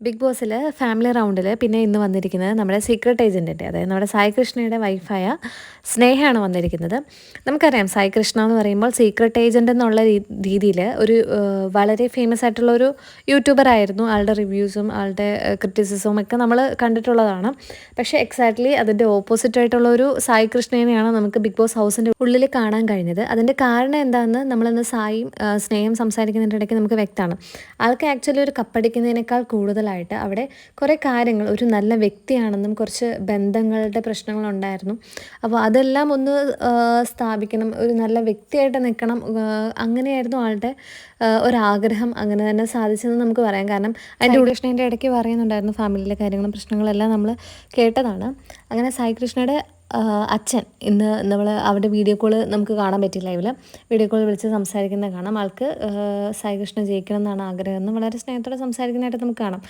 Big ബോസിൽ family റൗണ്ടിൽ പിന്നെ ഇന്ന് വന്നിരിക്കുന്നത് നമ്മുടെ സീക്രട്ട് ഏജൻറ്റിൻ്റെ അതായത് നമ്മുടെ സായി കൃഷ്ണയുടെ വൈഫായ സ്നേഹയാണ് വന്നിരിക്കുന്നത്. നമുക്കറിയാം സായി കൃഷ്ണ എന്ന് പറയുമ്പോൾ സീക്രട്ട് ഏജൻറ്റ് എന്നുള്ള രീതിയിൽ ഒരു വളരെ ഫേമസ് ആയിട്ടുള്ള ഒരു യൂട്യൂബർ ആയിരുന്നു. ആളുടെ റിവ്യൂസും ആളുടെ ക്രിറ്റിസിസവും ഒക്കെ നമ്മൾ കണ്ടിട്ടുള്ളതാണ്. പക്ഷേ എക്സാക്ട്ലി അതിൻ്റെ ഓപ്പോസിറ്റ് ആയിട്ടുള്ള ഒരു സായി കൃഷ്ണേനെയാണ് നമുക്ക് ബിഗ് ബോസ് ഹൗസിൻ്റെ ഉള്ളിൽ കാണാൻ കഴിഞ്ഞത്. അതിൻ്റെ കാരണം എന്താണെന്ന് നമ്മളിന്ന് സായിയും സ്നേഹം സംസാരിക്കുന്നതിൻ്റെ ഇടയ്ക്ക് നമുക്ക് വ്യക്തമാണ്. ആൾക്ക് ആക്ച്വലി ഒരു കപ്പടിക്കുന്നതിനേക്കാൾ കൂടുതലായിട്ട് അവിടെ കുറേ കാര്യങ്ങൾ, ഒരു നല്ല വ്യക്തിയാണെന്നും കുറച്ച് ബന്ധങ്ങളുടെ പ്രശ്നങ്ങളുണ്ടായിരുന്നു. അപ്പോൾ അതെല്ലാം ഒന്ന് സ്ഥാപിക്കണം, ഒരു നല്ല വ്യക്തിയായിട്ട് നിൽക്കണം, അങ്ങനെയായിരുന്നു ആളുടെ ഒരാഗ്രഹം. അങ്ങനെ തന്നെ സാധിച്ചെന്ന് നമുക്ക് പറയാം. കാരണം അതിൻ്റെ കൃഷ്ണേൻ്റെ ഇടയ്ക്ക് പറയുന്നുണ്ടായിരുന്നു ഫാമിലിയിലെ കാര്യങ്ങളും പ്രശ്നങ്ങളെല്ലാം നമ്മൾ കേട്ടതാണ്. അങ്ങനെ സായി കൃഷ്ണയുടെ അച്ഛൻ ഇന്ന് നമ്മൾ അവിടെ വീഡിയോ കോൾ നമുക്ക് കാണാൻ പറ്റില്ല. ലൈവിൽ വീഡിയോ കോൾ വിളിച്ച് സംസാരിക്കുന്നത് കാണാം. ആൾക്ക് സായി കൃഷ്ണ ജയിക്കണം എന്നാണ് ആഗ്രഹം എന്ന് വളരെ സ്നേഹത്തോടെ സംസാരിക്കുന്നതായിട്ട് നമുക്ക് കാണാം.